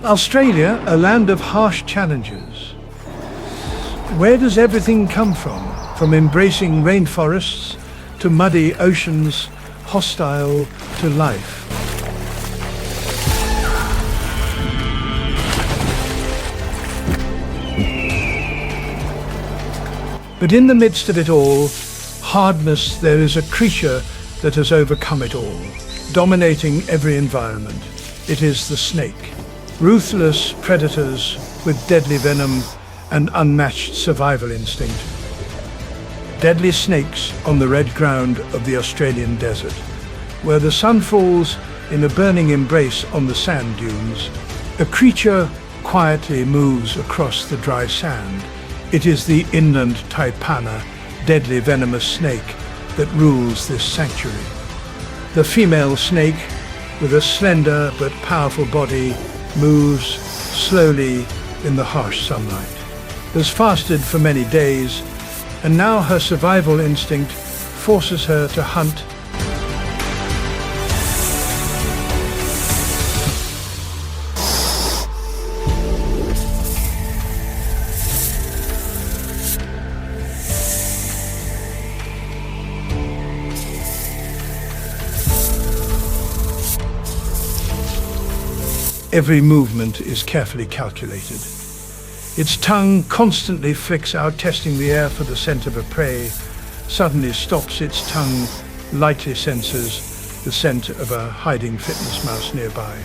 Australia, a land of harsh challenges. Where does everything come from? From embracing rainforests to muddy oceans, hostile to life. But in the midst of it all, hardness, there is a creature that has overcome it all, dominating every environment. It is the snake. Ruthless predators with deadly venom and unmatched survival instinct. Deadly snakes on the red ground of the Australian desert, where the sun falls in a burning embrace on the sand dunes. A creature quietly moves across the dry sand. It is the inland Taipan, deadly venomous snake that rules this sanctuary. The female snake, with a slender but powerful body, moves slowly in the harsh sunlight. Has fasted for many days, and now her survival instinct forces her to hunt. Every movement is carefully calculated. Its tongue constantly flicks out, testing the air for the scent of a prey. Suddenly stops, its tongue lightly senses the scent of a hiding fitness mouse nearby.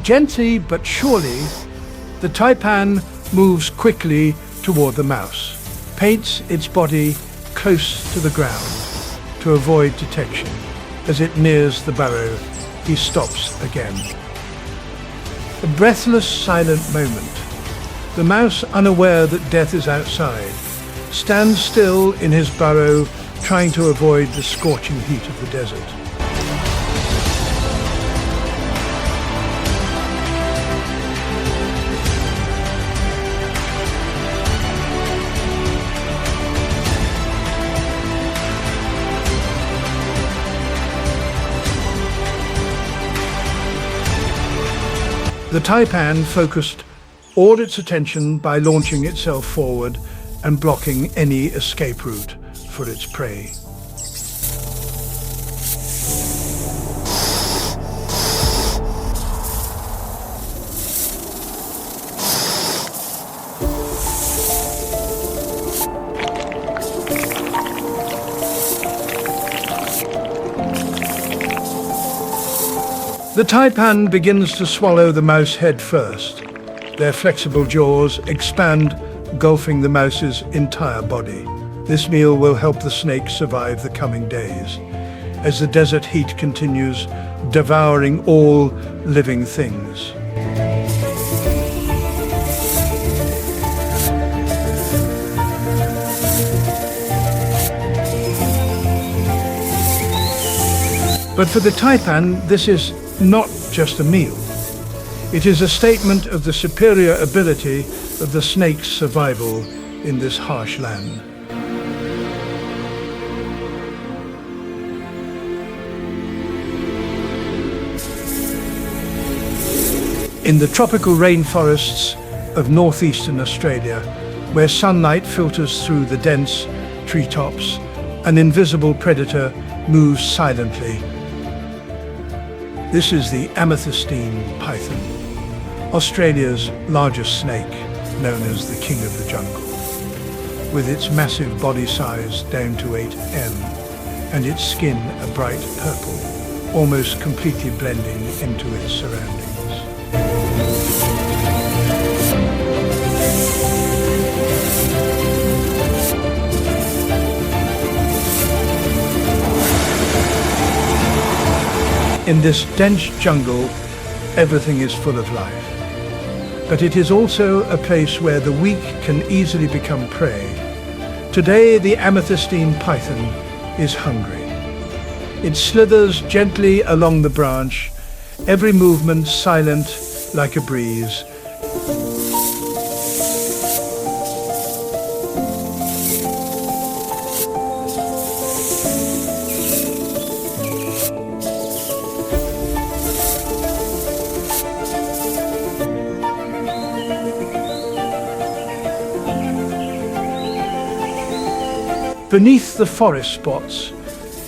Gently but surely, the taipan moves quickly toward the mouse, paints its body close to the ground to avoid detection. As it nears the burrow, he stops again. A breathless, silent moment. The mouse, unaware that death is outside, stands still in his burrow, trying to avoid the scorching heat of the desert. The taipan focused all its attention by launching itself forward and blocking any escape route for its prey. The taipan begins to swallow the mouse head first. Their flexible jaws expand, engulfing the mouse's entire body. This meal will help the snake survive the coming days, as the desert heat continues, devouring all living things. But for the taipan, this is not just a meal. It is a statement of the superior ability of the snake's survival in this harsh land. In the tropical rainforests of northeastern Australia, where sunlight filters through the dense treetops, an invisible predator moves silently. This is the amethystine python, Australia's largest snake, known as the king of the jungle. With its massive body size down to 8 m and its skin a bright purple, almost completely blending into its surroundings. In this dense jungle, everything is full of life. But it is also a place where the weak can easily become prey. Today, the amethystine python is hungry. It slithers gently along the branch, every movement silent like a breeze. Beneath the forest spots,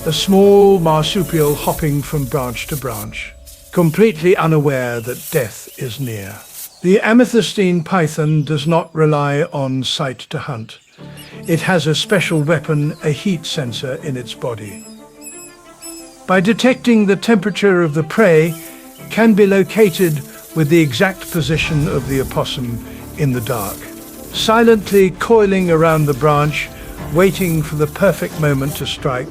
a small marsupial hopping from branch to branch, completely unaware that death is near. The amethystine python does not rely on sight to hunt. It has a special weapon, a heat sensor in its body. By detecting the temperature of the prey, can be located with the exact position of the opossum in the dark, silently coiling around the branch, waiting for the perfect moment to strike.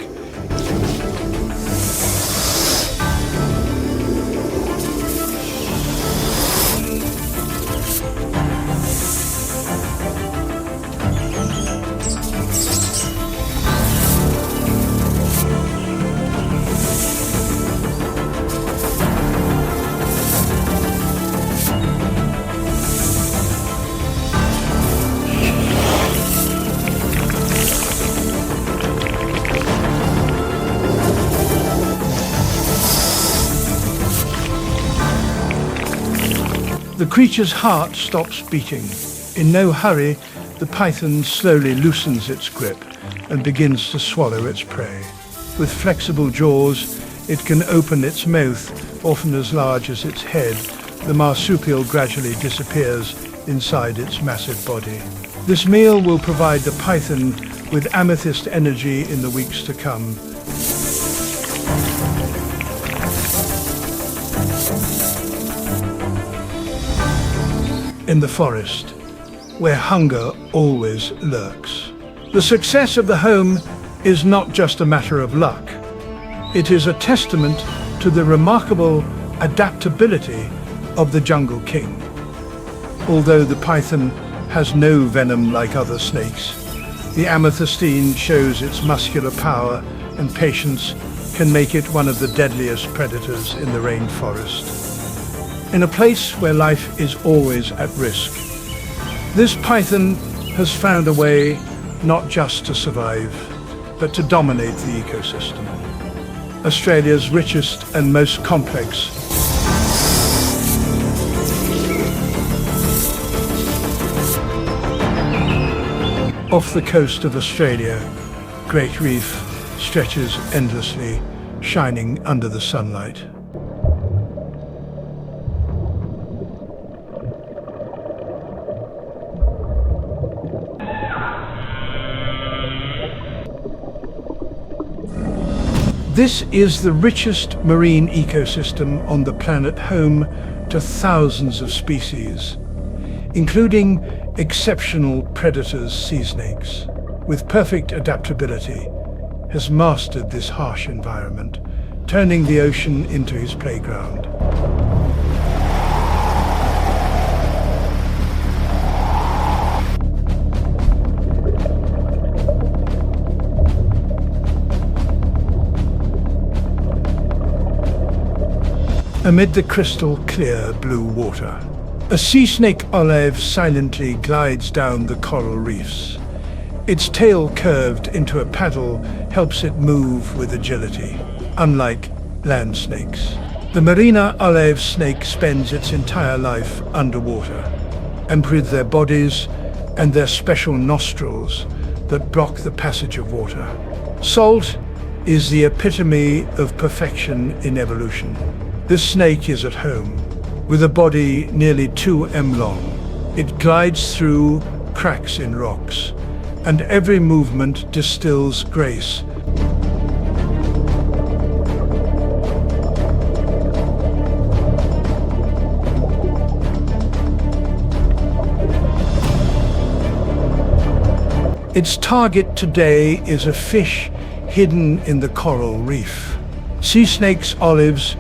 The creature's heart stops beating. In no hurry, the python slowly loosens its grip and begins to swallow its prey. With flexible jaws, it can open its mouth, often as large as its head. The marsupial gradually disappears inside its massive body. This meal will provide the python with amethyst energy in the weeks to come. In the forest, where hunger always lurks. The success of the home is not just a matter of luck. It is a testament to the remarkable adaptability of the jungle king. Although the python has no venom like other snakes, the amethystine shows its muscular power and patience can make it one of the deadliest predators in the rainforest. In a place where life is always at risk, this python has found a way not just to survive, but to dominate the ecosystem. Australia's richest and most complex. Off the coast of Australia, Great Reef stretches endlessly, shining under the sunlight. This is the richest marine ecosystem on the planet, home to thousands of species, including exceptional predators. Sea snakes, with perfect adaptability, has mastered this harsh environment, turning the ocean into his playground. Amid the crystal clear blue water, a sea snake olive silently glides down the coral reefs. Its tail curved into a paddle helps it move with agility, unlike land snakes. The marina olive snake spends its entire life underwater, and with their bodies and their special nostrils that block the passage of water. Salt is the epitome of perfection in evolution. This snake is at home, with a body nearly 2 m long. It glides through cracks in rocks, and every movement distills grace. Its target today is a fish hidden in the coral reef. Sea snakes' olives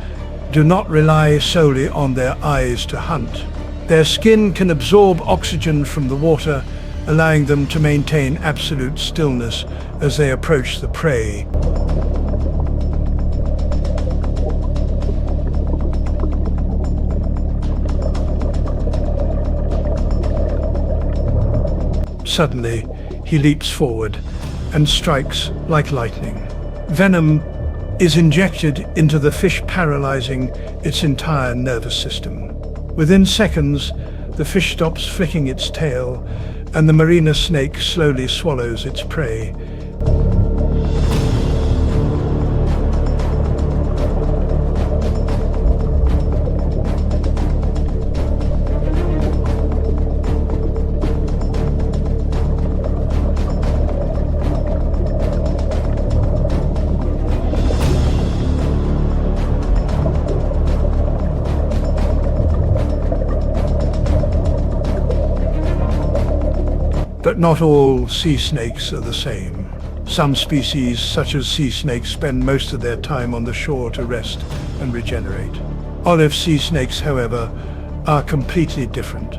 do not rely solely on their eyes to hunt. Their skin can absorb oxygen from the water, allowing them to maintain absolute stillness as they approach the prey. Suddenly, he leaps forward and strikes like lightning. Venom is injected into the fish, paralyzing its entire nervous system. Within seconds, the fish stops flicking its tail, and the marina snake slowly swallows its prey. Not all sea snakes are the same. Some species, such as sea snakes, spend most of their time on the shore to rest and regenerate. Olive sea snakes, however, are completely different.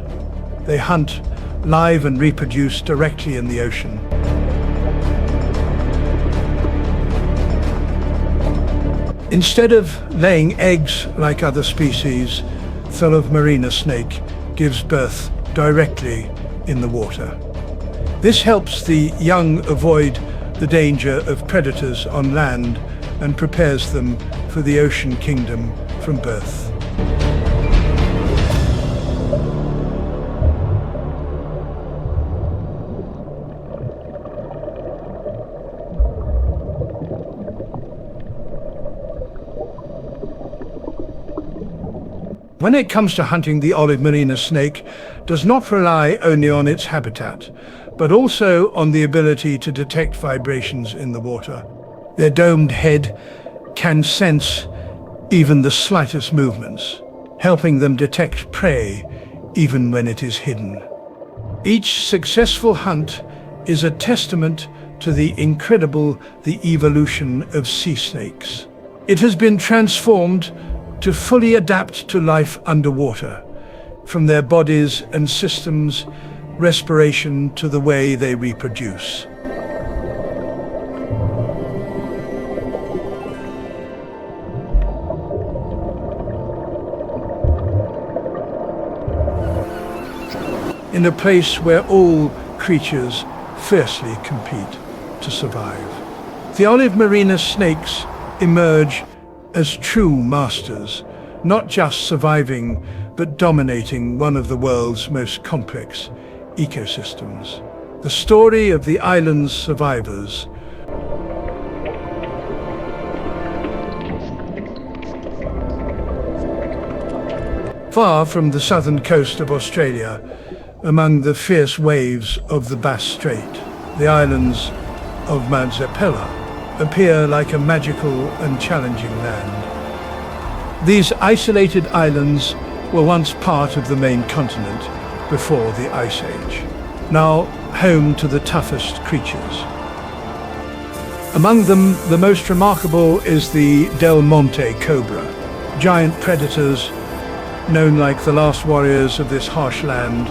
They hunt, live and reproduce directly in the ocean. Instead of laying eggs like other species, Venomous snake gives birth directly in the water. This helps the young avoid the danger of predators on land and prepares them for the ocean kingdom from birth. When it comes to hunting, the olive marina snake does not rely only on its habitat, but also on the ability to detect vibrations in the water. Their domed head can sense even the slightest movements, helping them detect prey even when it is hidden. Each successful hunt is a testament to the evolution of sea snakes. It has been transformed to fully adapt to life underwater, from their bodies and systems, respiration to the way they reproduce. In a place where all creatures fiercely compete to survive. The olive marina snakes emerge as true masters, not just surviving, but dominating one of the world's most complex ecosystems. The story of the island's survivors. Far from the southern coast of Australia, among the fierce waves of the Bass Strait, the islands of Mamba appear like a magical and challenging land. These isolated islands were once part of the main continent before the Ice Age, now home to the toughest creatures. Among them, the most remarkable is the Del Monte Cobra, giant predators known like the last warriors of this harsh land.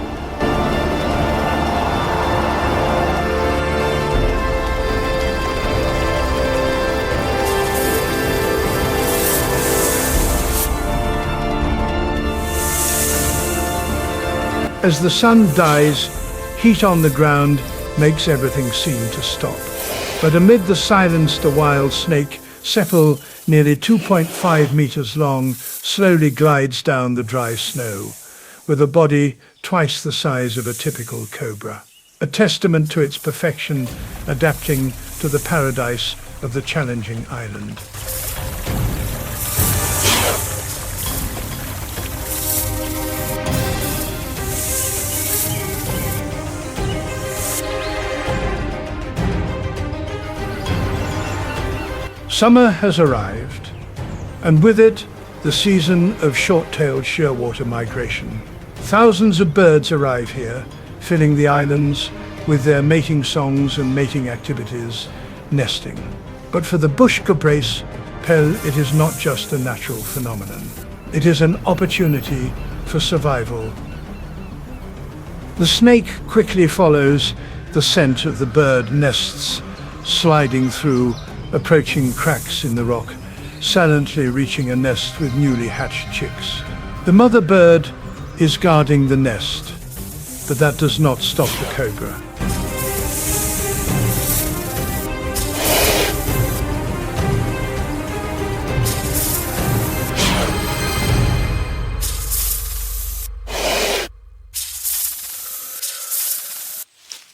As the sun dies, heat on the ground makes everything seem to stop. But amid the silence, the wild snake, Cephal, nearly 2.5 meters long, slowly glides down the dry snow, with a body twice the size of a typical cobra. A testament to its perfection, adapting to the paradise of the challenging island. Summer has arrived, and with it, the season of short-tailed shearwater migration. Thousands of birds arrive here, filling the islands with their mating songs and mating activities, nesting. But for the bush caprice, it is not just a natural phenomenon. It is an opportunity for survival. The snake quickly follows the scent of the bird nests, sliding through approaching cracks in the rock, silently reaching a nest with newly hatched chicks. The mother bird is guarding the nest, but that does not stop the cobra.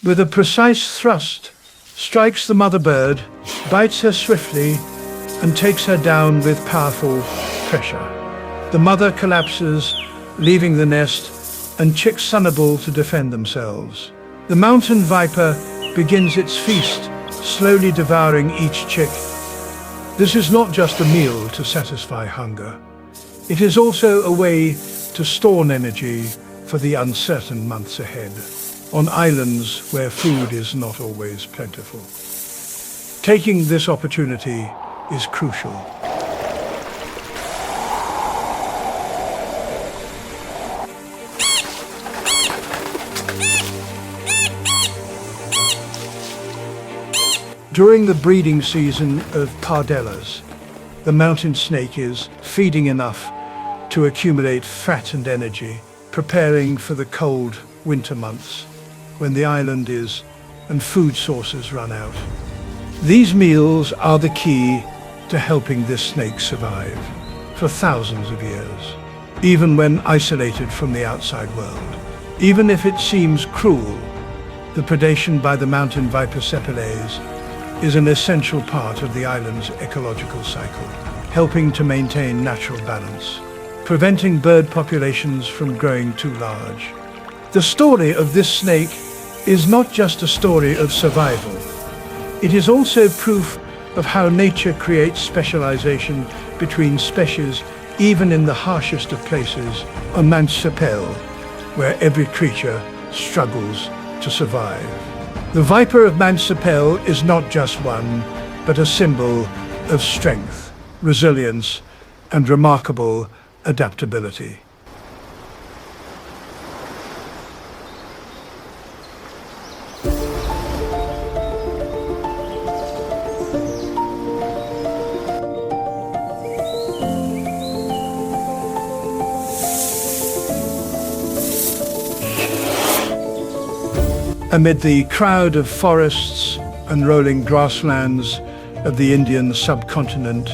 With a precise thrust, strikes the mother bird, bites her swiftly, and takes her down with powerful pressure. The mother collapses, leaving the nest, and chicks unable to defend themselves. The mountain viper begins its feast, slowly devouring each chick. This is not just a meal to satisfy hunger. It is also a way to store energy for the uncertain months ahead. on islands where food is not always plentiful. Taking this opportunity is crucial. During the breeding season of pardellas, the mountain snake is feeding enough to accumulate fat and energy, preparing for the cold winter months when the island is and food sources run out. These meals are the key to helping this snake survive for thousands of years, even when isolated from the outside world. Even if it seems cruel, the predation by the mountain viper Sepales is an essential part of the island's ecological cycle, helping to maintain natural balance, preventing bird populations from growing too large. The story of this snake is not just a story of survival. It is also proof of how nature creates specialization between species, even in the harshest of places, on Mount Sepale, where every creature struggles to survive. The viper of Mount Sepale is not just one, but a symbol of strength, resilience, and remarkable adaptability. Amid the crowd of forests and rolling grasslands of the Indian subcontinent,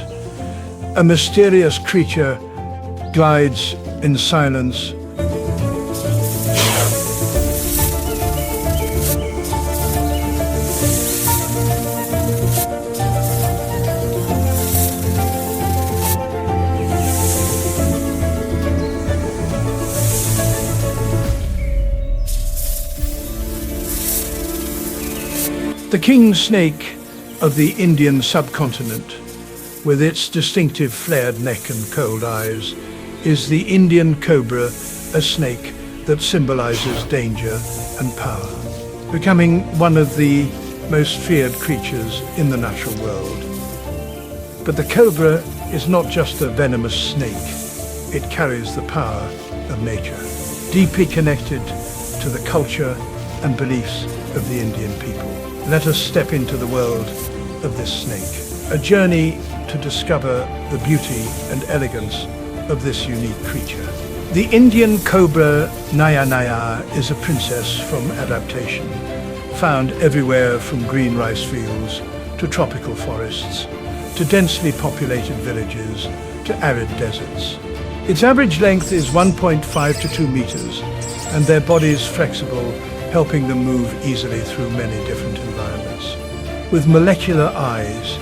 a mysterious creature glides in silence. The king snake of the Indian subcontinent, with its distinctive flared neck and cold eyes, is the Indian cobra, a snake that symbolizes danger and power, becoming one of the most feared creatures in the natural world. But the cobra is not just a venomous snake. It carries the power of nature, deeply connected to the culture and beliefs of the Indian people. Let us step into the world of this snake, a journey to discover the beauty and elegance of this unique creature. The Indian cobra Naya Naya is a princess from adaptation, found everywhere from green rice fields to tropical forests, to densely populated villages, to arid deserts. Its average length is 1.5 to 2 meters, and their bodies flexible, helping them move easily through many different environments. With molecular eyes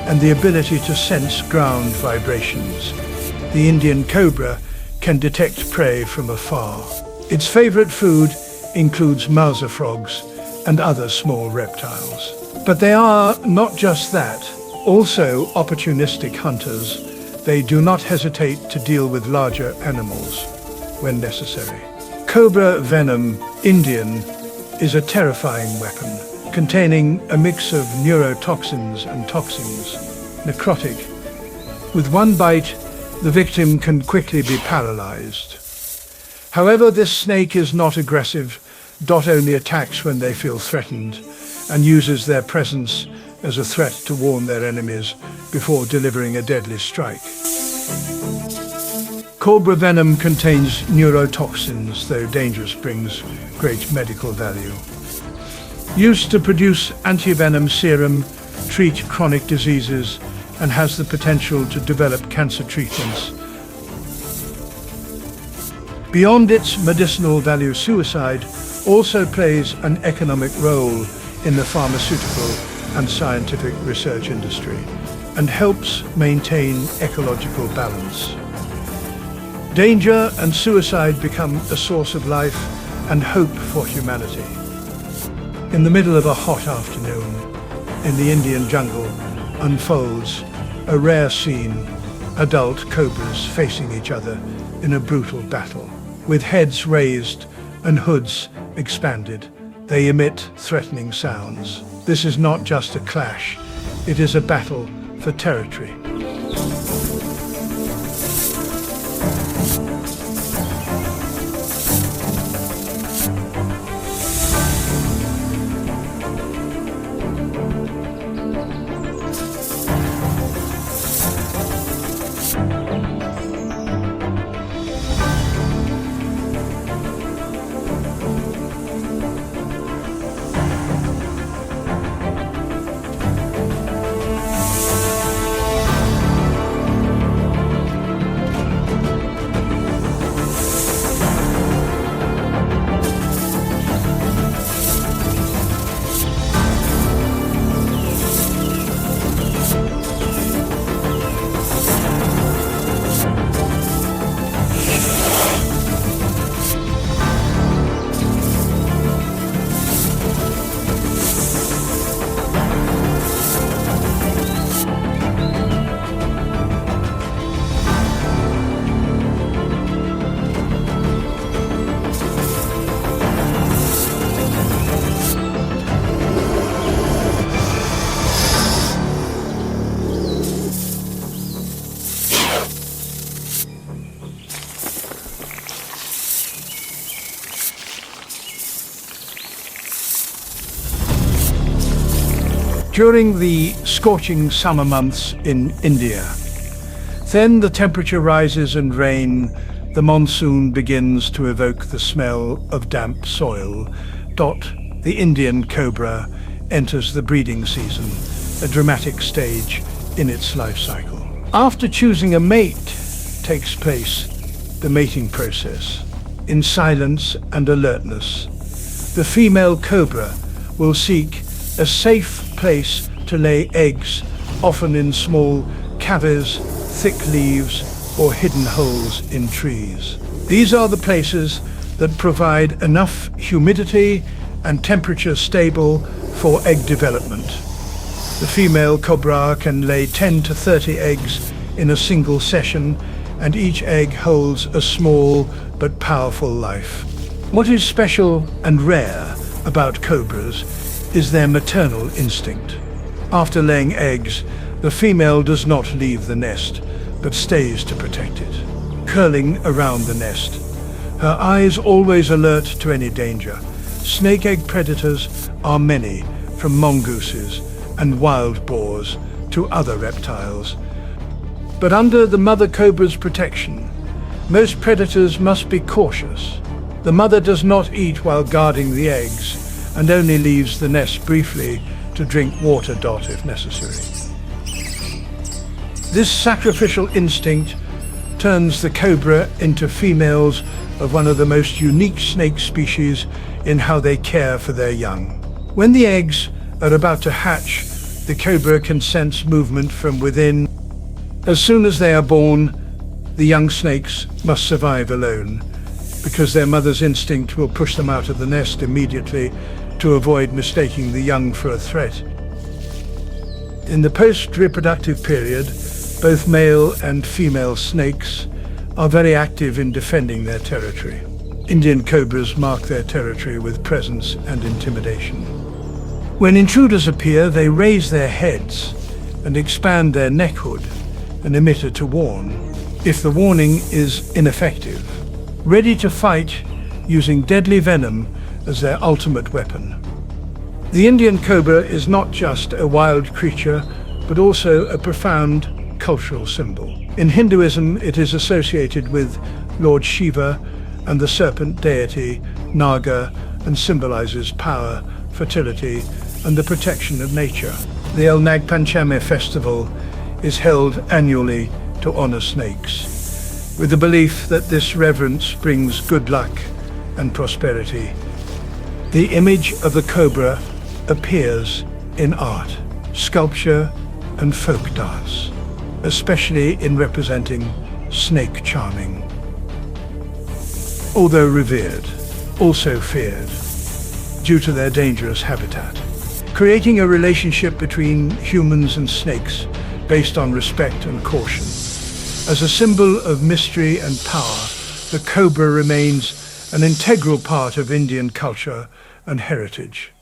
and the ability to sense ground vibrations, the Indian cobra can detect prey from afar. Its favorite food includes mouser frogs and other small reptiles. But they are not just that. Also opportunistic hunters, they do not hesitate to deal with larger animals when necessary. Cobra venom, Indian, is a terrifying weapon containing a mix of neurotoxins and toxins, necrotic. With one bite, the victim can quickly be paralyzed. However, this snake is not aggressive. Dot only attacks when they feel threatened and uses their presence as a threat to warn their enemies before delivering a deadly strike. Cobra venom contains neurotoxins, though dangerous, brings great medical value. Used to produce antivenom serum, treat chronic diseases, and has the potential to develop cancer treatments. Beyond its medicinal value, suicide also plays an economic role in the pharmaceutical and scientific research industry and helps maintain ecological balance. Danger and suicide become a source of life and hope for humanity. In the middle of a hot afternoon, in the Indian jungle, unfolds a rare scene: adult cobras facing each other in a brutal battle, with heads raised and hoods expanded. They emit threatening sounds. This is not just a clash, it is a battle for territory. During the scorching summer months in India, then the temperature rises and rain, the monsoon begins to evoke the smell of damp soil. The Indian cobra enters the breeding season, a dramatic stage in its life cycle. After choosing a mate takes place the mating process. In silence and alertness, the female cobra will seek a safe place to lay eggs, often in small cavities, thick leaves, or hidden holes in trees. These are the places that provide enough humidity and temperature stable for egg development. The female cobra can lay 10 to 30 eggs in a single session, and each egg holds a small but powerful life. What is special and rare about cobras is their maternal instinct. After laying eggs, the female does not leave the nest, but stays to protect it, curling around the nest, her eyes always alert to any danger. Snake egg predators are many, from mongooses and wild boars to other reptiles. But under the mother cobra's protection, most predators must be cautious. The mother does not eat while guarding the eggs, and only leaves the nest briefly to drink water if necessary. This sacrificial instinct turns the cobra into females of one of the most unique snake species in how they care for their young. When the eggs are about to hatch, the cobra can sense movement from within. As soon as they are born, the young snakes must survive alone, because their mother's instinct will push them out of the nest immediately to avoid mistaking the young for a threat. In the post-reproductive period, both male and female snakes are very active in defending their territory. Indian cobras mark their territory with presence and intimidation. When intruders appear, they raise their heads and expand their neck hood, an emitter to warn, if the warning is ineffective, ready to fight using deadly venom as their ultimate weapon. The Indian cobra is not just a wild creature, but also a profound cultural symbol. In Hinduism, it is associated with Lord Shiva and the serpent deity Naga, and symbolizes power, fertility, and the protection of nature. The El Nag Panchami festival is held annually to honor snakes, with the belief that this reverence brings good luck and prosperity. The image of the cobra appears in art, sculpture, and folk dance, especially in representing snake charming. Although revered, also feared, due to their dangerous habitat, creating a relationship between humans and snakes based on respect and caution. As a symbol of mystery and power, the cobra remains an integral part of Indian culture and heritage.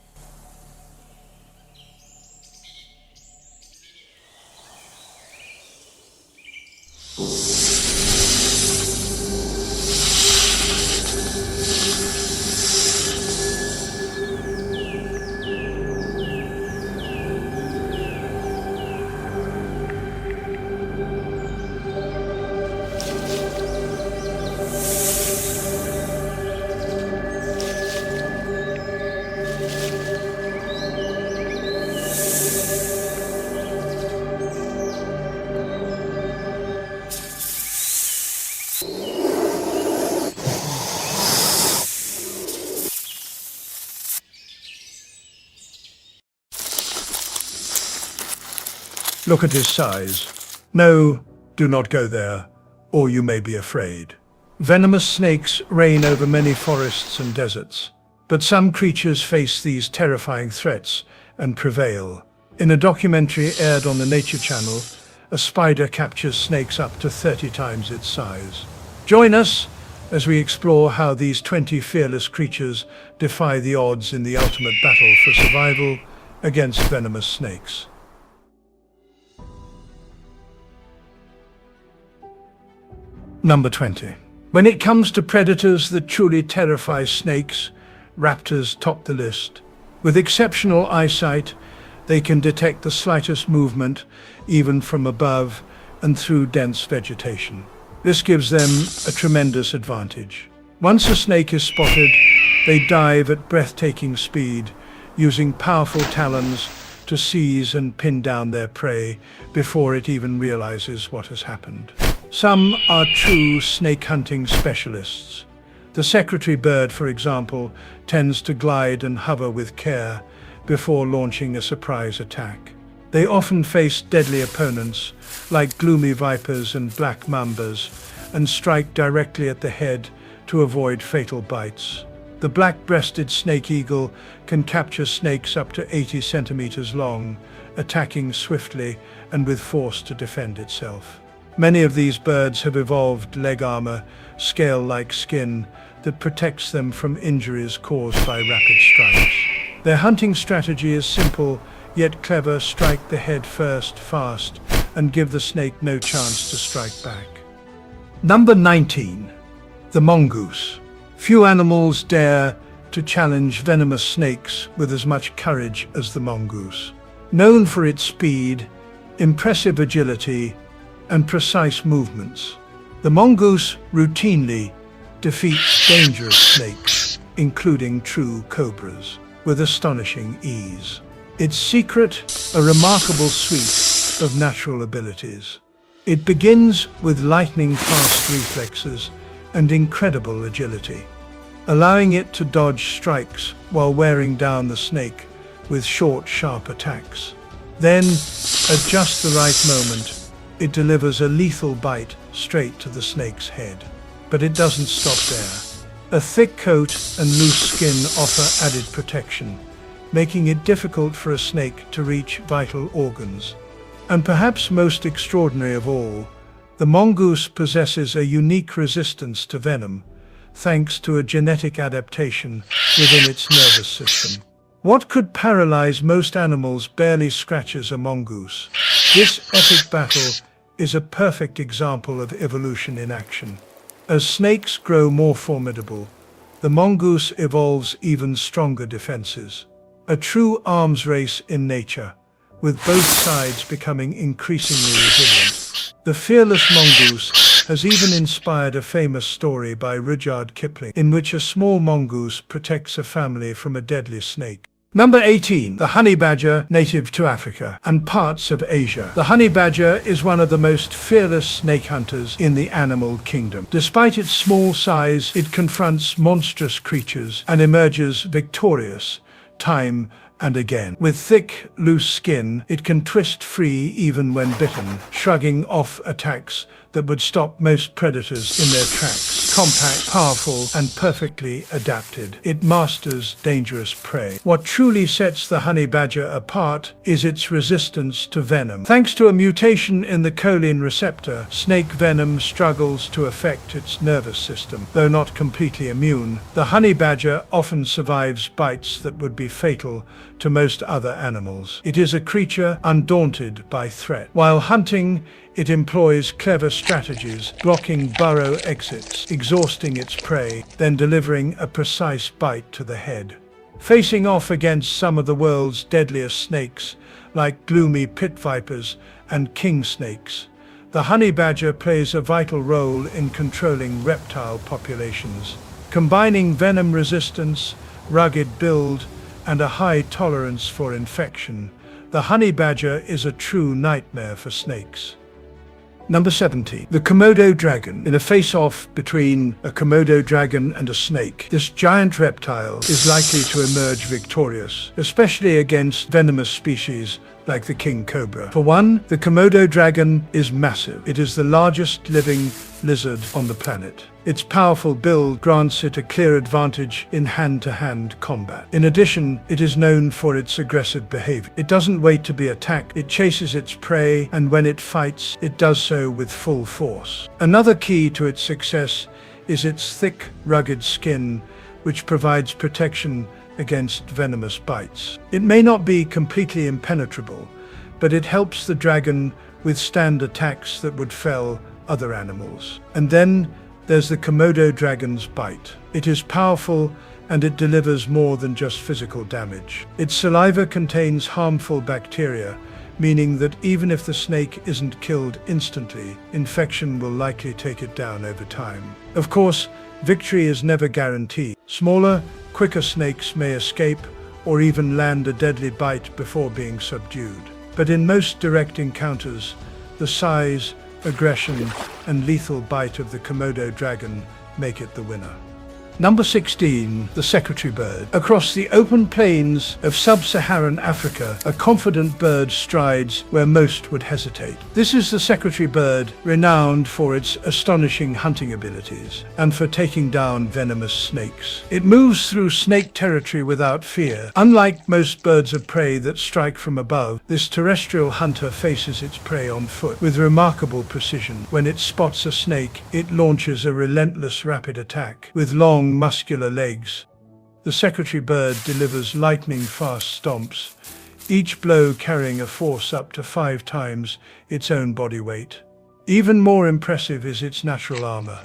Look at his size. No, do not go there, or you may be afraid. Venomous snakes reign over many forests and deserts, but some creatures face these terrifying threats and prevail. In a documentary aired on the Nature Channel, a spider captures snakes up to 30 times its size. Join us as we explore how these 20 fearless creatures defy the odds in the ultimate battle for survival against venomous snakes. Number 20. When it comes to predators that truly terrify snakes, raptors top the list. With exceptional eyesight, they can detect the slightest movement, even from above and through dense vegetation. This gives them a tremendous advantage. Once a snake is spotted, they dive at breathtaking speed, using powerful talons to seize and pin down their prey before it even realizes what has happened. Some are true snake hunting specialists. The secretary bird, for example, tends to glide and hover with care before launching a surprise attack. They often face deadly opponents, like gloomy vipers and black mambas, and strike directly at the head to avoid fatal bites. The black-breasted snake eagle can capture snakes up to 80 centimeters long, attacking swiftly and with force to defend itself. Many of these birds have evolved leg armor, scale-like skin, that protects them from injuries caused by rapid strikes. Their hunting strategy is simple, yet clever: strike the head first, fast, and give the snake no chance to strike back. Number 19. The mongoose. Few animals dare to challenge venomous snakes with as much courage as the mongoose. Known for its speed, impressive agility, and precise movements, the mongoose routinely defeats dangerous snakes, including true cobras, with astonishing ease. Its secret, a remarkable suite of natural abilities. It begins with lightning-fast reflexes and incredible agility, allowing it to dodge strikes while wearing down the snake with short, sharp attacks. Then, at just the right moment, it delivers a lethal bite straight to the snake's head. But it doesn't stop there. A thick coat and loose skin offer added protection, making it difficult for a snake to reach vital organs. And perhaps most extraordinary of all, the mongoose possesses a unique resistance to venom, thanks to a genetic adaptation within its nervous system. What could paralyze most animals barely scratches a mongoose. This epic battle is a perfect example of evolution in action. As snakes grow more formidable, the mongoose evolves even stronger defenses. A true arms race in nature, with both sides becoming increasingly resilient. The fearless mongoose has even inspired a famous story by Rudyard Kipling, in which a small mongoose protects a family from a deadly snake. Number 18. The honey badger, native to Africa and parts of Asia. The honey badger is one of the most fearless snake hunters in the animal kingdom. Despite its small size, it confronts monstrous creatures and emerges victorious time and again. With thick, loose skin, it can twist free even when bitten, shrugging off attacks that would stop most predators in their tracks. Compact, powerful, and perfectly adapted, it masters dangerous prey. What truly sets the honey badger apart is its resistance to venom. Thanks to a mutation in the choline receptor, snake venom struggles to affect its nervous system. Though not completely immune, the honey badger often survives bites that would be fatal to most other animals. It is a creature undaunted by threat. While hunting, it employs clever strategies, blocking burrow exits, exhausting its prey, then delivering a precise bite to the head. Facing off against some of the world's deadliest snakes, like gloomy pit vipers and king snakes, the honey badger plays a vital role in controlling reptile populations. Combining venom resistance, rugged build, and a high tolerance for infection, the honey badger is a true nightmare for snakes. Number 70. The Komodo dragon. In a face-off between a Komodo dragon and a snake, this giant reptile is likely to emerge victorious, especially against venomous species like the king cobra. For one, the Komodo dragon is massive. It is the largest living lizard on the planet. Its powerful build grants it a clear advantage in hand-to-hand combat. In addition, it is known for its aggressive behavior. It doesn't wait to be attacked, it chases its prey, and when it fights, it does so with full force. Another key to its success is its thick, rugged skin, which provides protection against venomous bites. It may not be completely impenetrable, but it helps the dragon withstand attacks that would fell other animals. And then there's the Komodo dragon's bite. It is powerful and it delivers more than just physical damage. Its saliva contains harmful bacteria, meaning that even if the snake isn't killed instantly, infection will likely take it down over time. Of course, victory is never guaranteed. Smaller, quicker snakes may escape or even land a deadly bite before being subdued. But in most direct encounters, the size, aggression, and lethal bite of the Komodo dragon make it the winner. Number 16. The secretary bird. Across the open plains of sub-Saharan Africa, a confident bird strides where most would hesitate. This is the secretary bird, renowned for its astonishing hunting abilities and for taking down venomous snakes. It moves through snake territory without fear. Unlike most birds of prey that strike from above, this terrestrial hunter faces its prey on foot with remarkable precision. When it spots a snake, it launches a relentless rapid attack with long muscular legs. The secretary bird delivers lightning-fast stomps, each blow carrying a force up to 5 times its own body weight. Even more impressive is its natural armor.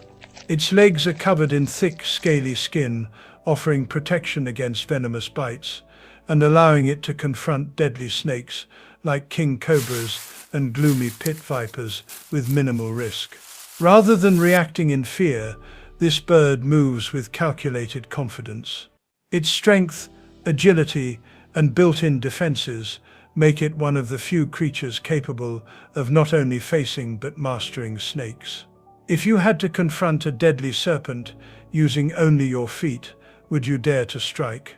Its legs are covered in thick, scaly skin, offering protection against venomous bites, and allowing it to confront deadly snakes like king cobras and gloomy pit vipers with minimal risk. Rather than reacting in fear, this bird moves with calculated confidence. Its strength, agility, and built-in defenses make it one of the few creatures capable of not only facing but mastering snakes. If you had to confront a deadly serpent using only your feet, would you dare to strike?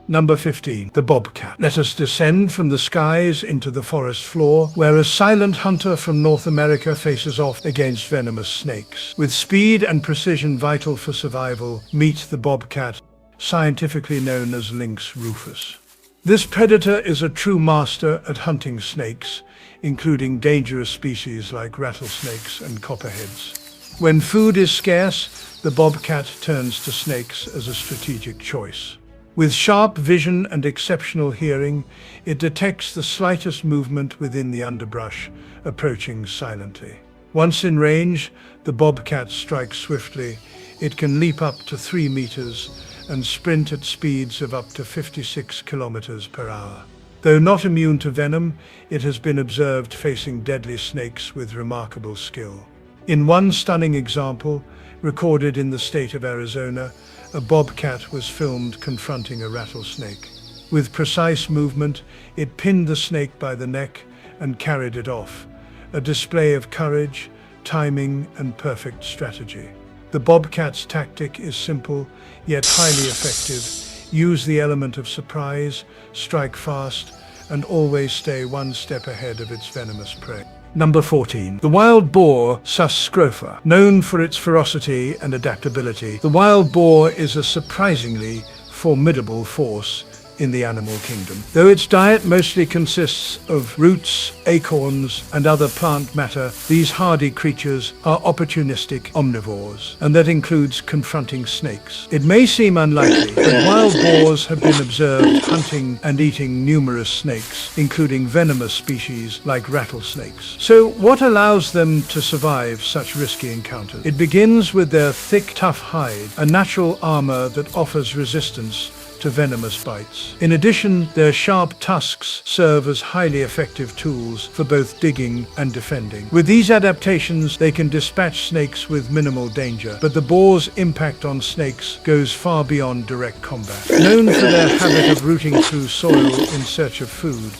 Number 15. The bobcat. Let us descend from the skies into the forest floor, where a silent hunter from North America faces off against venomous snakes. With speed and precision vital for survival, meet the bobcat, scientifically known as Lynx rufus. This predator is a true master at hunting snakes, including dangerous species like rattlesnakes and copperheads. When food is scarce, the bobcat turns to snakes as a strategic choice. With sharp vision and exceptional hearing, it detects the slightest movement within the underbrush, approaching silently. Once in range, the bobcat strikes swiftly. It can leap up to 3 meters and sprint at speeds of up to 56 kilometers per hour. Though not immune to venom, it has been observed facing deadly snakes with remarkable skill. In one stunning example, recorded in the state of Arizona, a bobcat was filmed confronting a rattlesnake. With precise movement, it pinned the snake by the neck and carried it off, a display of courage, timing, and perfect strategy. The bobcat's tactic is simple, yet highly effective. Use the element of surprise, strike fast, and always stay one step ahead of its venomous prey. Number 14. The wild boar Sus scrofa. Known for its ferocity and adaptability, the wild boar is a surprisingly formidable force in the animal kingdom. Though its diet mostly consists of roots, acorns, and other plant matter, these hardy creatures are opportunistic omnivores, and that includes confronting snakes. It may seem unlikely, but wild boars have been observed hunting and eating numerous snakes, including venomous species like rattlesnakes. So what allows them to survive such risky encounters? It begins with their thick, tough hide, a natural armor that offers resistance to venomous bites. In addition, their sharp tusks serve as highly effective tools for both digging and defending. With these adaptations, they can dispatch snakes with minimal danger, but the boar's impact on snakes goes far beyond direct combat. Known for their habit of rooting through soil in search of food,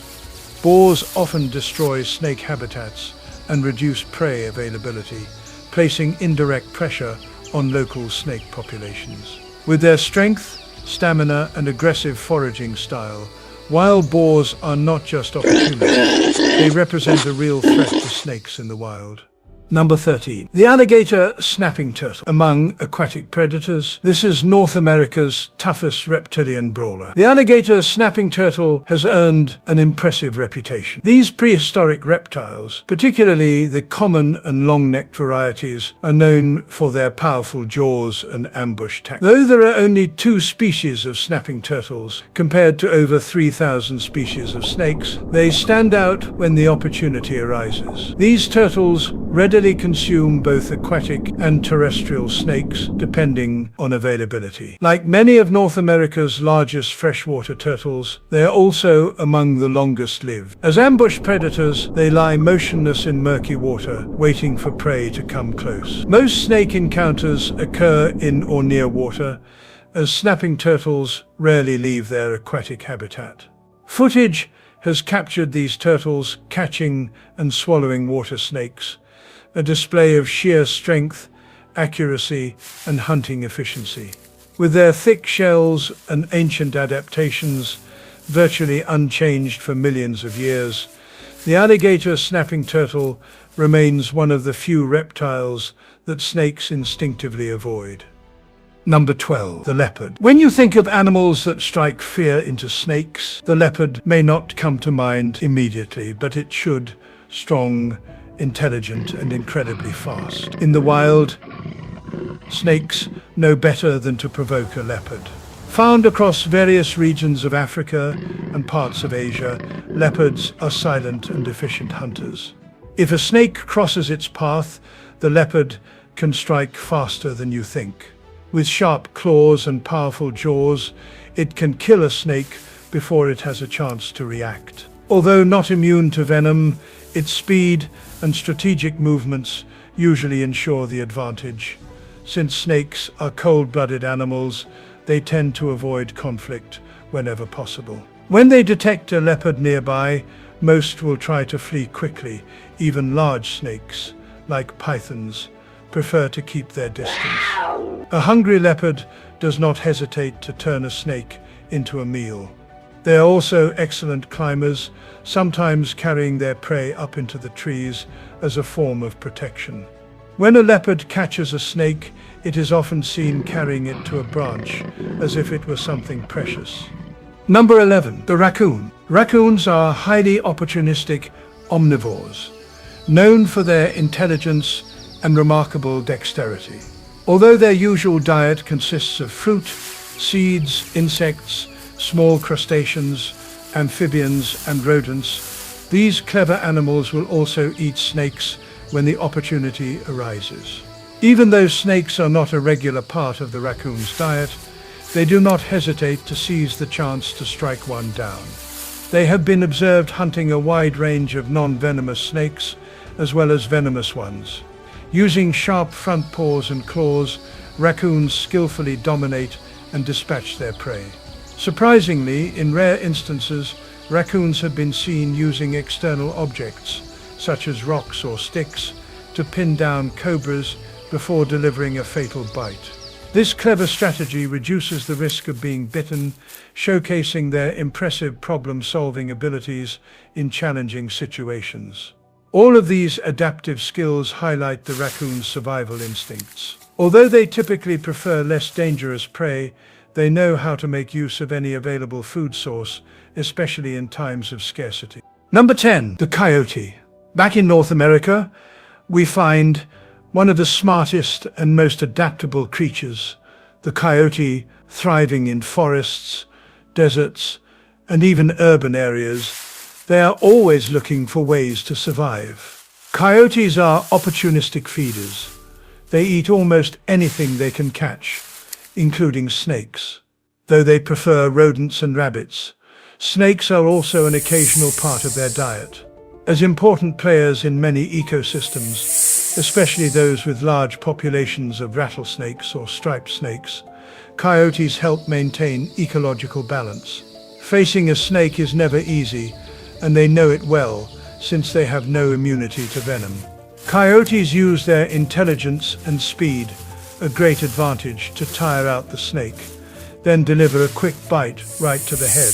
boars often destroy snake habitats and reduce prey availability, placing indirect pressure on local snake populations. With their strength, stamina, and aggressive foraging style, wild boars are not just opportunists, they represent a real threat to snakes in the wild. Number 13. The alligator snapping turtle. Among aquatic predators, this is North America's toughest reptilian brawler. The alligator snapping turtle has earned an impressive reputation. These prehistoric reptiles, particularly the common and long-necked varieties, are known for their powerful jaws and ambush tactics. Though there are only 2 species of snapping turtles compared to over 3,000 species of snakes, they stand out when the opportunity arises. These turtles readily consume both aquatic and terrestrial snakes, depending on availability. Like many of North America's largest freshwater turtles, they are also among the longest lived. As ambush predators, they lie motionless in murky water, waiting for prey to come close. Most snake encounters occur in or near water, as snapping turtles rarely leave their aquatic habitat. Footage has captured these turtles catching and swallowing water snakes, a display of sheer strength, accuracy, and hunting efficiency. With their thick shells and ancient adaptations virtually unchanged for millions of years, the alligator snapping turtle remains one of the few reptiles that snakes instinctively avoid. Number 12. The leopard. When you think of animals that strike fear into snakes, the leopard may not come to mind immediately, but it should. Strong, intelligent, and incredibly fast. In the wild, snakes know better than to provoke a leopard. Found across various regions of Africa and parts of Asia, leopards are silent and efficient hunters. If a snake crosses its path, the leopard can strike faster than you think. With sharp claws and powerful jaws, it can kill a snake before it has a chance to react. Although not immune to venom, its speed and strategic movements usually ensure the advantage. Since snakes are cold-blooded animals, they tend to avoid conflict whenever possible. When they detect a leopard nearby, most will try to flee quickly. Even large snakes, like pythons, prefer to keep their distance. A hungry leopard does not hesitate to turn a snake into a meal. They are also excellent climbers, sometimes carrying their prey up into the trees as a form of protection. When a leopard catches a snake, it is often seen carrying it to a branch, as if it were something precious. Number 11. The raccoon. Raccoons are highly opportunistic omnivores, known for their intelligence and remarkable dexterity. Although their usual diet consists of fruit, seeds, insects, small crustaceans, amphibians, and rodents, these clever animals will also eat snakes when the opportunity arises. Even though snakes are not a regular part of the raccoon's diet, they do not hesitate to seize the chance to strike one down. They have been observed hunting a wide range of non-venomous snakes, as well as venomous ones. Using sharp front paws and claws, raccoons skillfully dominate and dispatch their prey. Surprisingly, in rare instances, raccoons have been seen using external objects, such as rocks or sticks, to pin down cobras before delivering a fatal bite. This clever strategy reduces the risk of being bitten, showcasing their impressive problem-solving abilities in challenging situations. All of these adaptive skills highlight the raccoon's survival instincts. Although they typically prefer less dangerous prey, they know how to make use of any available food source, especially in times of scarcity. Number 10. The coyote. Back in North America, we find one of the smartest and most adaptable creatures, the coyote, thriving in forests, deserts, and even urban areas. They are always looking for ways to survive. Coyotes are opportunistic feeders. They eat almost anything they can catch, including snakes. Though they prefer rodents and rabbits, snakes are also an occasional part of their diet. As important players in many ecosystems, especially those with large populations of rattlesnakes or striped snakes, coyotes help maintain ecological balance. Facing a snake is never easy, and they know it well, since they have no immunity to venom. Coyotes use their intelligence and speed, a great advantage, to tire out the snake, then deliver a quick bite right to the head.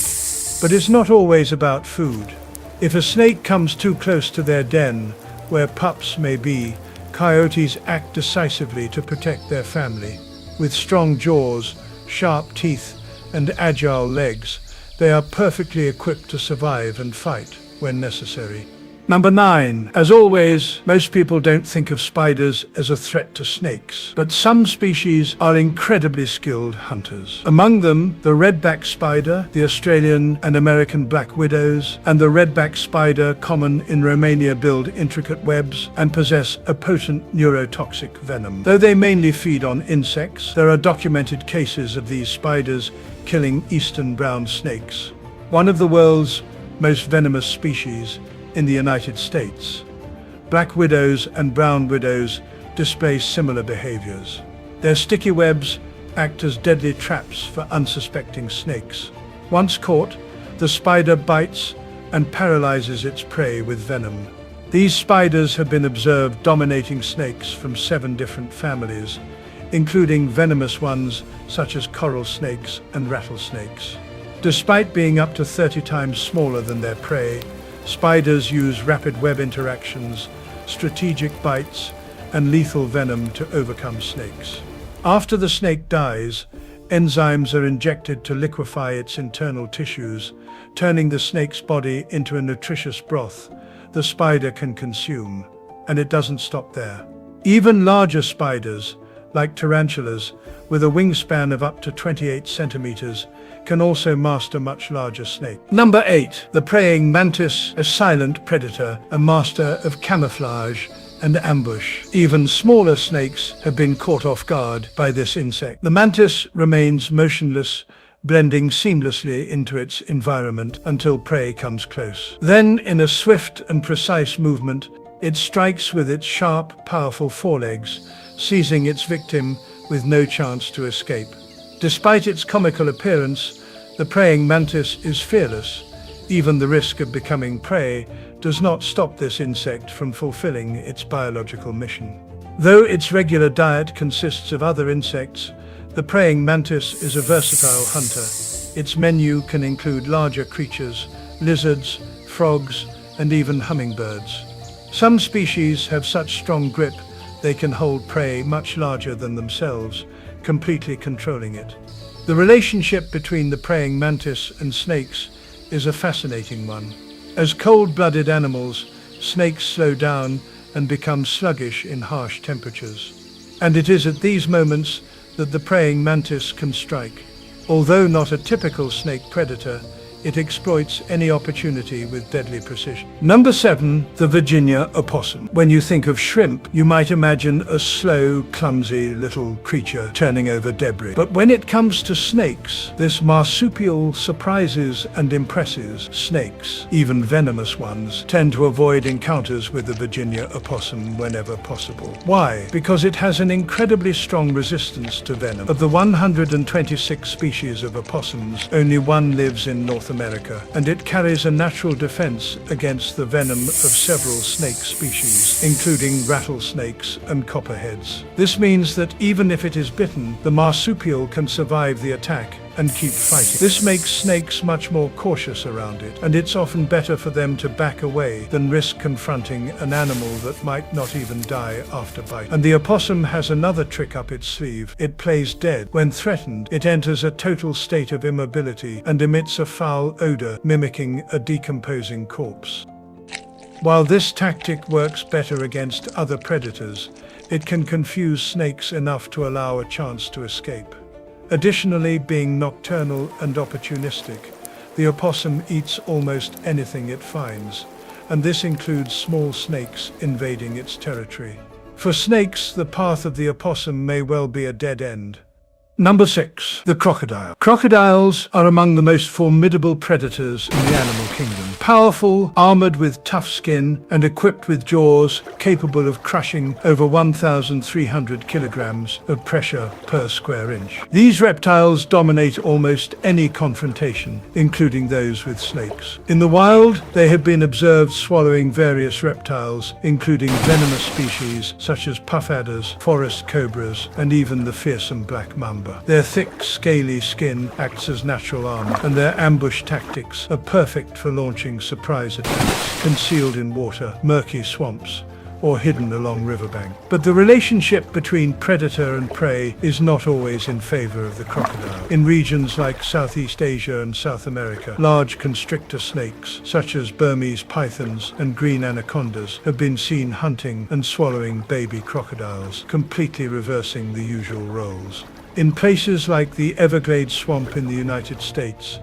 But it's not always about food. If a snake comes too close to their den, where pups may be, coyotes act decisively to protect their family. With strong jaws, sharp teeth, and agile legs, they are perfectly equipped to survive and fight when necessary. Number 9. As always, most people don't think of spiders as a threat to snakes, but some species are incredibly skilled hunters. Among them, the redback spider, the Australian and American black widows, and the redback spider, common in Romania, build intricate webs and possess a potent neurotoxic venom. Though they mainly feed on insects, there are documented cases of these spiders killing eastern brown snakes, one of the world's most venomous species in the United States. Black widows and brown widows display similar behaviors. Their sticky webs act as deadly traps for unsuspecting snakes. Once caught, the spider bites and paralyzes its prey with venom. These spiders have been observed dominating snakes from 7 different families, including venomous ones such as coral snakes and rattlesnakes. Despite being up to 30 times smaller than their prey, spiders use rapid web interactions, strategic bites, and lethal venom to overcome snakes. After the snake dies, enzymes are injected to liquefy its internal tissues, turning the snake's body into a nutritious broth the spider can consume. And it doesn't stop there. Even larger spiders, like tarantulas, with a wingspan of up to 28 centimeters, can also master much larger snakes. Number 8. The praying mantis, a silent predator, a master of camouflage and ambush. Even smaller snakes have been caught off guard by this insect. The mantis remains motionless, blending seamlessly into its environment until prey comes close. Then, in a swift and precise movement, it strikes with its sharp, powerful forelegs, seizing its victim with no chance to escape. Despite its comical appearance, the praying mantis is fearless. Even the risk of becoming prey does not stop this insect from fulfilling its biological mission. Though its regular diet consists of other insects, the praying mantis is a versatile hunter. Its menu can include larger creatures, lizards, frogs, and even hummingbirds. Some species have such strong grip they can hold prey much larger than themselves, completely controlling it. The relationship between the praying mantis and snakes is a fascinating one. As cold-blooded animals, snakes slow down and become sluggish in harsh temperatures. And it is at these moments that the praying mantis can strike. Although not a typical snake predator, it exploits any opportunity with deadly precision. Number 7. The Virginia opossum. When you think of shrimp, you might imagine a slow, clumsy little creature turning over debris. But when it comes to snakes, this marsupial surprises and impresses. Snakes, even venomous ones, tend to avoid encounters with the Virginia opossum whenever possible. Why? Because it has an incredibly strong resistance to venom. Of the 126 species of opossums, only one lives in North America, and it carries a natural defense against the venom of several snake species, including rattlesnakes and copperheads. This means that even if it is bitten, the marsupial can survive the attack and keep fighting. This makes snakes much more cautious around it, and it's often better for them to back away than risk confronting an animal that might not even die after biting. And the opossum has another trick up its sleeve. It plays dead. When threatened, it enters a total state of immobility and emits a foul odor mimicking a decomposing corpse. While this tactic works better against other predators, it can confuse snakes enough to allow a chance to escape. Additionally, being nocturnal and opportunistic, the opossum eats almost anything it finds, and this includes small snakes invading its territory. For snakes, the path of the opossum may well be a dead end. Number 6. The crocodile. Crocodiles are among the most formidable predators in the animal kingdom. Powerful, armored with tough skin, and equipped with jaws capable of crushing over 1,300 kilograms of pressure per square inch. These reptiles dominate almost any confrontation, including those with snakes. In the wild, they have been observed swallowing various reptiles, including venomous species such as puff adders, forest cobras, and even the fearsome black mamba. Their thick, scaly skin acts as natural armor, and their ambush tactics are perfect for launching surprise attacks, concealed in water, murky swamps, or hidden along riverbanks. But the relationship between predator and prey is not always in favor of the crocodile. In regions like Southeast Asia and South America, large constrictor snakes, such as Burmese pythons and green anacondas, have been seen hunting and swallowing baby crocodiles, completely reversing the usual roles. In places like the Everglades swamp in the United States,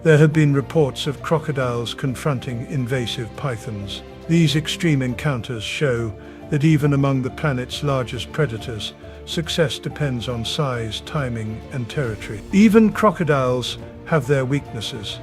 there have been reports of crocodiles confronting invasive pythons. These extreme encounters show that even among the planet's largest predators, success depends on size, timing, and territory. Even crocodiles have their weaknesses.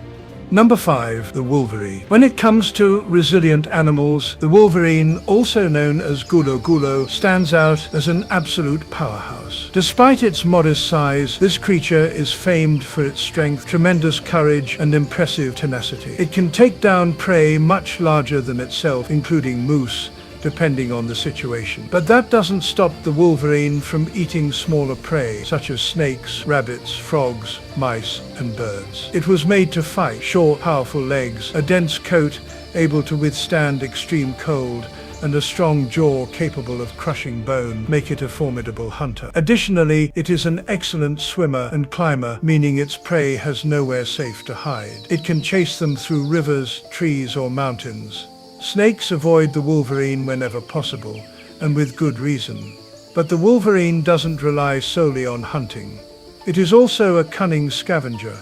Number 5. The wolverine. When it comes to resilient animals, the wolverine, also known as gulo gulo, stands out as an absolute powerhouse. Despite its modest size, this creature is famed for its strength, tremendous courage, and impressive tenacity. It can take down prey much larger than itself, including moose, depending on the situation. But that doesn't stop the wolverine from eating smaller prey, such as snakes, rabbits, frogs, mice, and birds. It was made to fight. Short, powerful legs, a dense coat able to withstand extreme cold, and a strong jaw capable of crushing bone make it a formidable hunter. Additionally, it is an excellent swimmer and climber, meaning its prey has nowhere safe to hide. It can chase them through rivers, trees, or mountains. Snakes avoid the wolverine whenever possible, and with good reason. But the wolverine doesn't rely solely on hunting. It is also a cunning scavenger.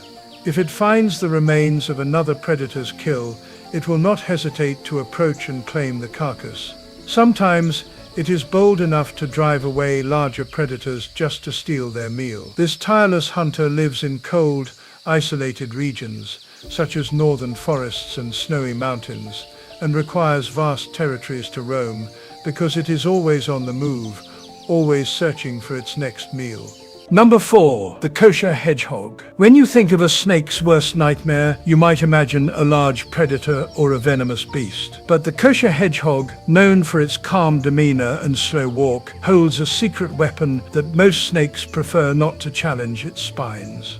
If it finds the remains of another predator's kill, it will not hesitate to approach and claim the carcass. Sometimes, it is bold enough to drive away larger predators just to steal their meal. This tireless hunter lives in cold, isolated regions, such as northern forests and snowy mountains, and requires vast territories to roam because it is always on the move, always searching for its next meal. Number 4. The kosher hedgehog. When you think of a snake's worst nightmare, you might imagine a large predator or a venomous beast. But the kosher hedgehog, known for its calm demeanor and slow walk, holds a secret weapon that most snakes prefer not to challenge: its spines.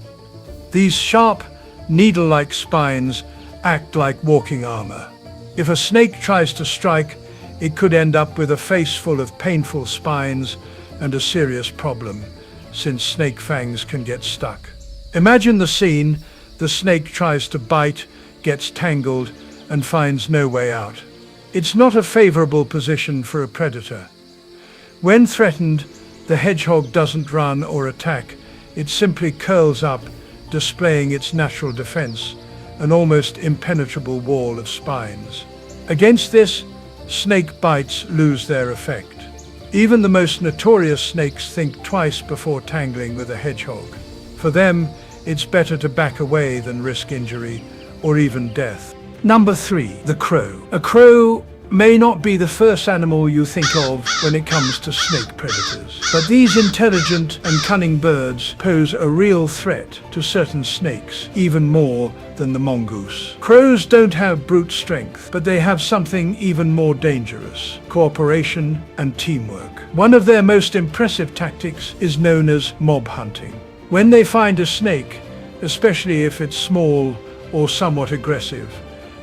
These sharp, needle-like spines act like walking armor. If a snake tries to strike, it could end up with a face full of painful spines and a serious problem, since snake fangs can get stuck. Imagine the scene: the snake tries to bite, gets tangled, and finds no way out. It's not a favorable position for a predator. When threatened, the hedgehog doesn't run or attack. It simply curls up, displaying its natural defense, an almost impenetrable wall of spines. Against this, snake bites lose their effect. Even the most notorious snakes think twice before tangling with a hedgehog. For them, it's better to back away than risk injury or even death. Number 3. The crow. A crow may not be the first animal you think of when it comes to snake predators. But these intelligent and cunning birds pose a real threat to certain snakes, even more than the mongoose. Crows don't have brute strength, but they have something even more dangerous: cooperation and teamwork. One of their most impressive tactics is known as mob hunting. When they find a snake, especially if it's small or somewhat aggressive,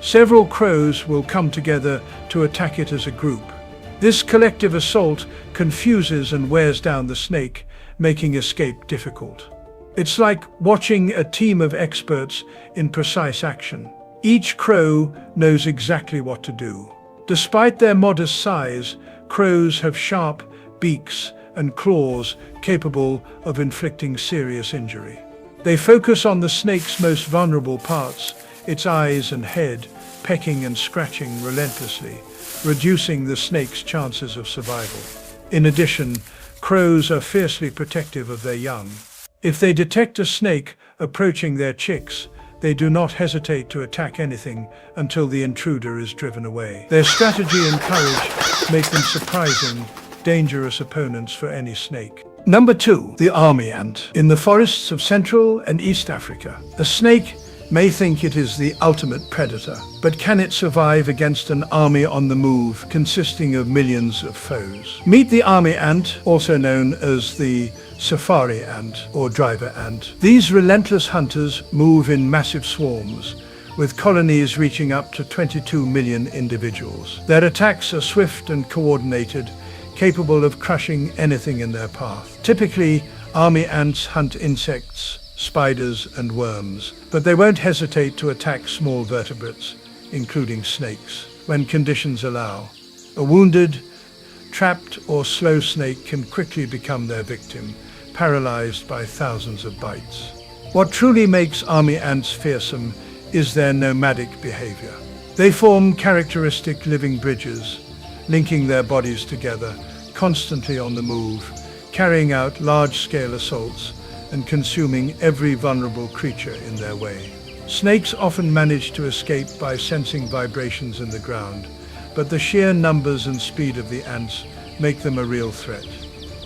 several crows will come together to attack it as a group. This collective assault confuses and wears down the snake, making escape difficult. It's like watching a team of experts in precise action. Each crow knows exactly what to do. Despite their modest size, crows have sharp beaks and claws capable of inflicting serious injury. They focus on the snake's most vulnerable parts, its eyes and head, pecking and scratching relentlessly, reducing the snake's chances of survival. In addition, crows are fiercely protective of their young. If they detect a snake approaching their chicks, they do not hesitate to attack anything until the intruder is driven away. Their strategy and courage make them surprising, dangerous opponents for any snake. Number 2, the army ant. In the forests of Central and East Africa, a snake may think it is the ultimate predator, but can it survive against an army on the move consisting of millions of foes? Meet the army ant, also known as the safari ant or driver ant. These relentless hunters move in massive swarms, with colonies reaching up to 22 million individuals. Their attacks are swift and coordinated, capable of crushing anything in their path. Typically, army ants hunt insects, spiders and worms, but they won't hesitate to attack small vertebrates, including snakes, when conditions allow. A wounded, trapped or slow snake can quickly become their victim, paralyzed by thousands of bites. What truly makes army ants fearsome is their nomadic behavior. They form characteristic living bridges, linking their bodies together, constantly on the move, carrying out large-scale assaults and consuming every vulnerable creature in their way. Snakes often manage to escape by sensing vibrations in the ground, but the sheer numbers and speed of the ants make them a real threat.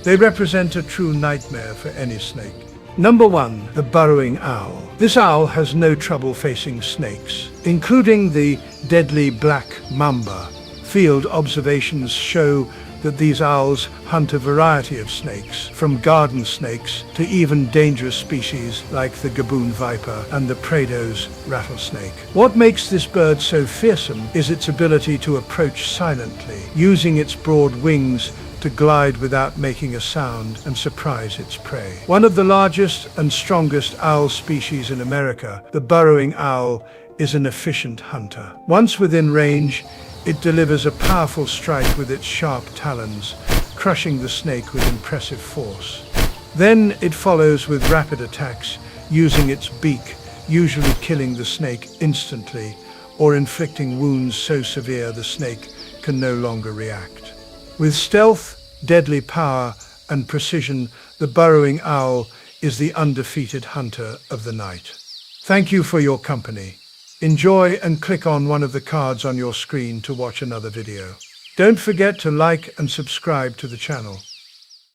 They represent a true nightmare for any snake. Number 1, the burrowing owl. This owl has no trouble facing snakes, including the deadly black mamba. Field observations show that these owls hunt a variety of snakes, from garden snakes to even dangerous species like the gaboon viper and the Prado's rattlesnake. What makes this bird so fearsome is its ability to approach silently, using its broad wings to glide without making a sound and surprise its prey. One of the largest and strongest owl species in America, the burrowing owl is an efficient hunter. Once within range, it delivers a powerful strike with its sharp talons, crushing the snake with impressive force. Then it follows with rapid attacks, using its beak, usually killing the snake instantly, or inflicting wounds so severe the snake can no longer react. With stealth, deadly power, and precision, the burrowing owl is the undefeated hunter of the night. Thank you for your company. Enjoy and click on one of the cards on your screen to watch another video. Don't forget to like and subscribe to the channel.